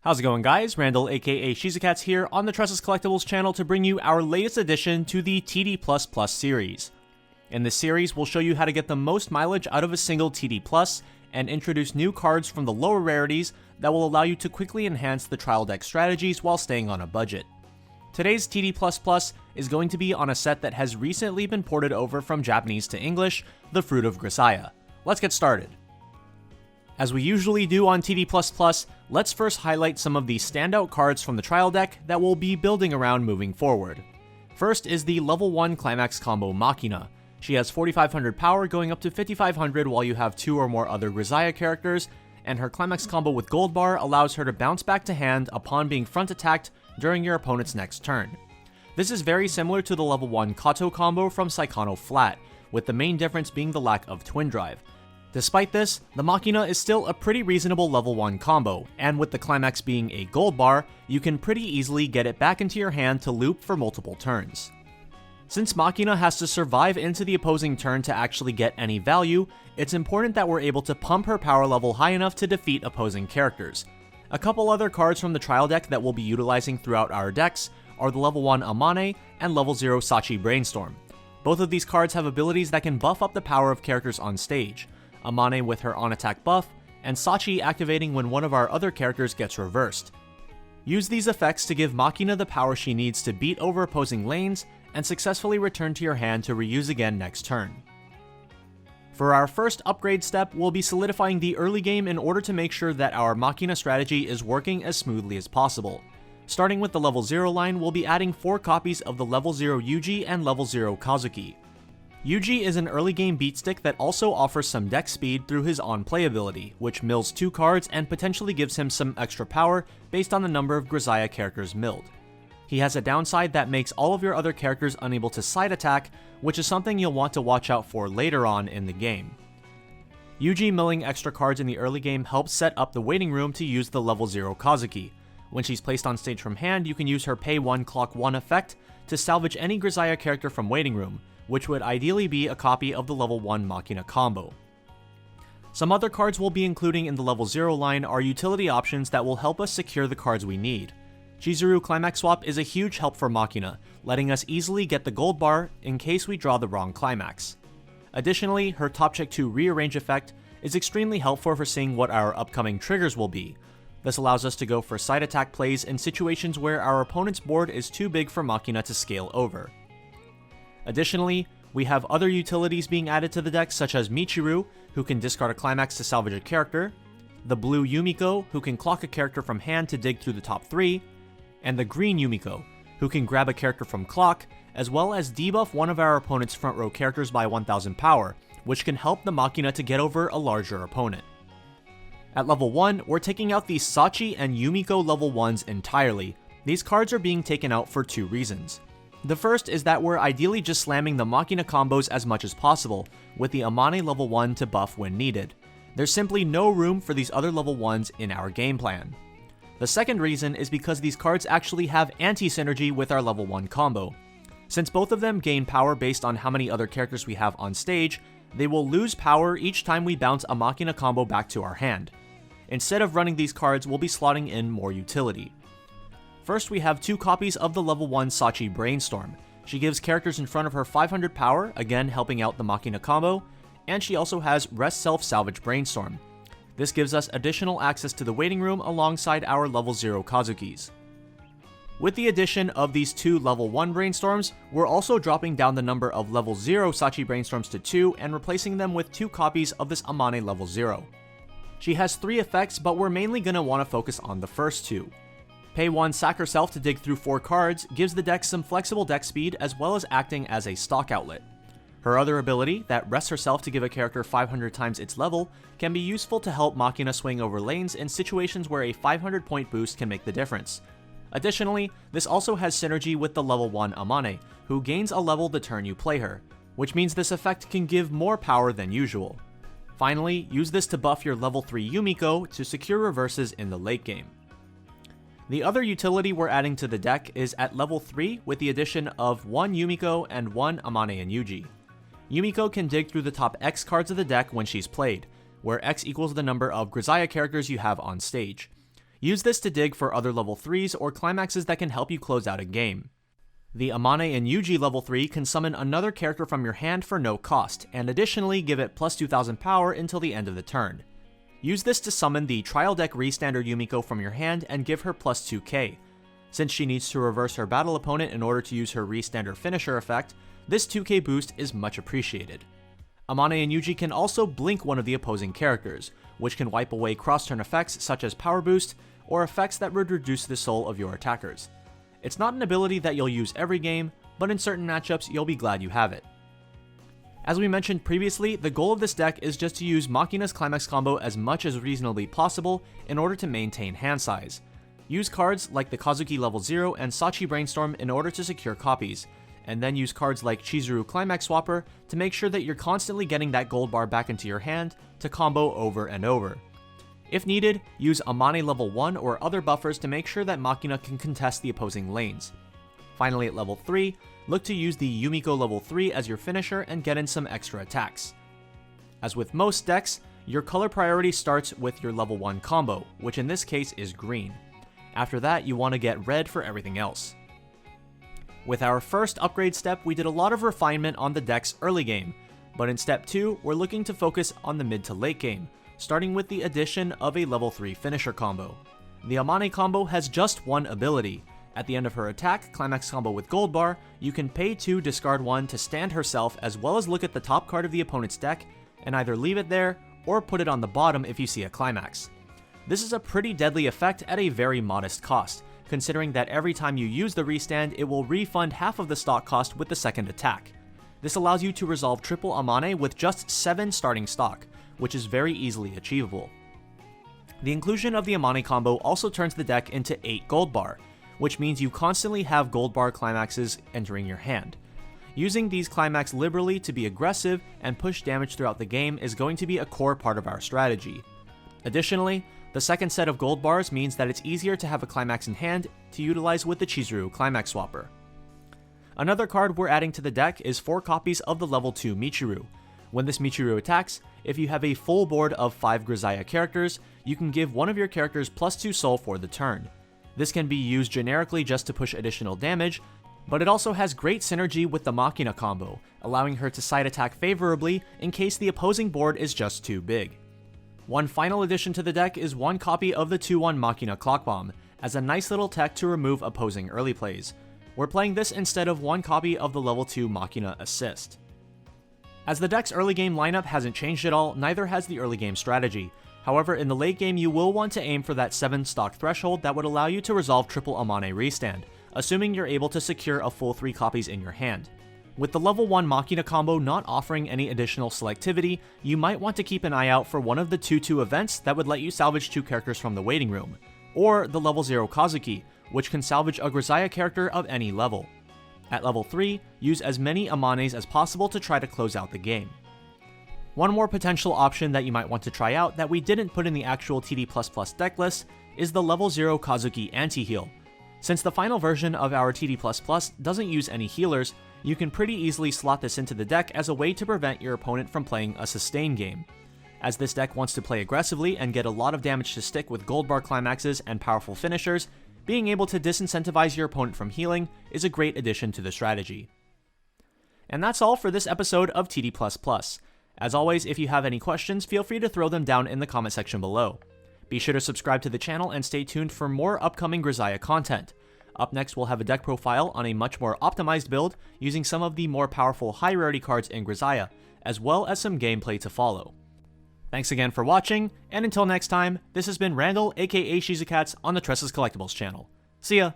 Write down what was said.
How's it going, guys? Randall aka Shizukats here on the Tressa's Collectibles channel to bring you our latest addition to the TD++ series. In this series, we'll show you how to get the most mileage out of a single TD+, and introduce new cards from the lower rarities that will allow you to quickly enhance the trial deck strategies while staying on a budget. Today's TD++ is going to be on a set that has recently been ported over from Japanese to English, the Fruit of Grisaia. Let's get started. As we usually do on TD++, let's first highlight some of the standout cards from the trial deck that we'll be building around moving forward. First is the level 1 Climax Combo Machina. She has 4500 power going up to 5500 while you have 2 or more other Grisaia characters, and her Climax Combo with Gold Bar allows her to bounce back to hand upon being front attacked during your opponent's next turn. This is very similar to the level 1 Kato combo from Saikano Flat, with the main difference being the lack of Twin Drive. Despite this, the Machina is still a pretty reasonable level 1 combo, and with the Climax being a Gold Bar, you can pretty easily get it back into your hand to loop for multiple turns. Since Machina has to survive into the opposing turn to actually get any value, it's important that we're able to pump her power level high enough to defeat opposing characters. A couple other cards from the trial deck that we'll be utilizing throughout our decks are the level 1 Amane and level 0 Sachi Brainstorm. Both of these cards have abilities that can buff up the power of characters on stage. Amane with her on-attack buff, and Sachi activating when one of our other characters gets reversed. Use these effects to give Machina the power she needs to beat over opposing lanes, and successfully return to your hand to reuse again next turn. For our first upgrade step, we'll be solidifying the early game in order to make sure that our Machina strategy is working as smoothly as possible. Starting with the level 0 line, we'll be adding 4 copies of the level 0 Yuji and level 0 Kazuki. Yuji is an early game beatstick that also offers some deck speed through his on-play ability, which mills 2 cards and potentially gives him some extra power based on the number of Grisaia characters milled. He has a downside that makes all of your other characters unable to side attack, which is something you'll want to watch out for later on in the game. Yuji milling extra cards in the early game helps set up the waiting room to use the level 0 Kazuki. When she's placed on stage from hand, you can use her Pay 1 Clock 1 effect to salvage any Grisaia character from waiting room, which would ideally be a copy of the level 1 Machina combo. Some other cards we'll be including in the level 0 line are utility options that will help us secure the cards we need. Chizuru Climax Swap is a huge help for Machina, letting us easily get the Gold Bar in case we draw the wrong Climax. Additionally, her Top Check 2 Rearrange effect is extremely helpful for seeing what our upcoming triggers will be. This allows us to go for side attack plays in situations where our opponent's board is too big for Machina to scale over. Additionally, we have other utilities being added to the deck, such as Michiru, who can discard a Climax to salvage a character, the blue Yumiko, who can clock a character from hand to dig through the top 3, and the green Yumiko, who can grab a character from clock, as well as debuff one of our opponent's front row characters by 1000 power, which can help the Machina to get over a larger opponent. At level 1, we're taking out the Sachi and Yumiko level 1s entirely. These cards are being taken out for 2 reasons. The first is that we're ideally just slamming the Machina combos as much as possible, with the Amane level 1 to buff when needed. There's simply no room for these other level 1s in our game plan. The second reason is because these cards actually have anti-synergy with our level 1 combo. Since both of them gain power based on how many other characters we have on stage, they will lose power each time we bounce a Machina combo back to our hand. Instead of running these cards, we'll be slotting in more utility. First, we have 2 copies of the level 1 Sachi Brainstorm. She gives characters in front of her 500 power, again helping out the Machina combo, and she also has Rest Self Salvage Brainstorm. This gives us additional access to the waiting room alongside our level 0 Kazukis. With the addition of these 2 level 1 Brainstorms, we're also dropping down the number of level 0 Sachi Brainstorms to 2 and replacing them with 2 copies of this Amane level 0. She has 3 effects, but we're mainly going to want to focus on the first 2. Pay 1 Sack Herself to dig through 4 cards gives the deck some flexible deck speed as well as acting as a stock outlet. Her other ability, that rests herself to give a character 500 times its level, can be useful to help Machina swing over lanes in situations where a 500 point boost can make the difference. Additionally, this also has synergy with the level 1 Amane, who gains a level the turn you play her, which means this effect can give more power than usual. Finally, use this to buff your level 3 Yumiko to secure reverses in the late game. The other utility we're adding to the deck is at level 3 with the addition of 1 Yumiko and 1 Amane and Yuji. Yumiko can dig through the top X cards of the deck when she's played, where X equals the number of Grisaia characters you have on stage. Use this to dig for other level 3s or climaxes that can help you close out a game. The Amane and Yuji level 3 can summon another character from your hand for no cost, and additionally give it plus 2000 power until the end of the turn. Use this to summon the Trial Deck Restander Yumiko from your hand and give her plus 2k. Since she needs to reverse her battle opponent in order to use her Restander finisher effect, this 2k boost is much appreciated. Amane and Yuji can also blink one of the opposing characters, which can wipe away cross-turn effects such as Power Boost, or effects that would reduce the soul of your attackers. It's not an ability that you'll use every game, but in certain matchups you'll be glad you have it. As we mentioned previously, the goal of this deck is just to use Machina's Climax combo as much as reasonably possible in order to maintain hand size. Use cards like the Kazuki level 0 and Sachi Brainstorm in order to secure copies, and then use cards like Chizuru Climax Swapper to make sure that you're constantly getting that gold bar back into your hand to combo over and over. If needed, use Amane level 1 or other buffers to make sure that Machina can contest the opposing lanes. Finally at level 3, look to use the Yumiko level 3 as your finisher and get in some extra attacks. As with most decks, your color priority starts with your level 1 combo, which in this case is green. After that, you want to get red for everything else. With our first upgrade step, we did a lot of refinement on the deck's early game, but in step 2, we're looking to focus on the mid to late game, starting with the addition of a level 3 finisher combo. The Amani Combo has just one ability. At the end of her attack, Climax Combo with Gold Bar, you can pay 2, discard 1 to stand herself as well as look at the top card of the opponent's deck and either leave it there or put it on the bottom if you see a Climax. This is a pretty deadly effect at a very modest cost, considering that every time you use the restand, it will refund half of the stock cost with the second attack. This allows you to resolve triple Amane with just 7 starting stock, which is very easily achievable. The inclusion of the Amani Combo also turns the deck into 8 gold bar, which means you constantly have gold bar climaxes entering your hand. Using these climax liberally to be aggressive and push damage throughout the game is going to be a core part of our strategy. Additionally, the second set of gold bars means that it's easier to have a climax in hand to utilize with the Chizuru Climax Swapper. Another card we're adding to the deck is 4 copies of the level 2 Michiru. When this Michiru attacks, if you have a full board of 5 Grisaia characters, you can give one of your characters plus 2 soul for the turn. This can be used generically just to push additional damage, but it also has great synergy with the Machina combo, allowing her to side attack favorably in case the opposing board is just too big. One final addition to the deck is 1 copy of the 2/1 Machina Clock Bomb, as a nice little tech to remove opposing early plays. We're playing this instead of 1 copy of the level 2 Machina Assist. As the deck's early game lineup hasn't changed at all, neither has the early game strategy. However, in the late game you will want to aim for that 7 stock threshold that would allow you to resolve triple Amane restand, assuming you're able to secure a full 3 copies in your hand. With the level 1 Machina combo not offering any additional selectivity, you might want to keep an eye out for one of the 2/2 events that would let you salvage 2 characters from the waiting room, or the level 0 Kazuki, which can salvage a Grisaia character of any level. At level 3, use as many Amanes as possible to try to close out the game. One more potential option that you might want to try out that we didn't put in the actual TD++ deck list is the level 0 Kazuki anti-heal. Since the final version of our TD++ doesn't use any healers, you can pretty easily slot this into the deck as a way to prevent your opponent from playing a sustain game. As this deck wants to play aggressively and get a lot of damage to stick with gold bar climaxes and powerful finishers, being able to disincentivize your opponent from healing is a great addition to the strategy. And that's all for this episode of TD++. As always, if you have any questions, feel free to throw them down in the comment section below. Be sure to subscribe to the channel and stay tuned for more upcoming Grisaia content. Up next, we'll have a deck profile on a much more optimized build using some of the more powerful high rarity cards in Grisaia, as well as some gameplay to follow. Thanks again for watching, and until next time, this has been Randall aka Shizukats on the Tressa's Collectibles channel. See ya!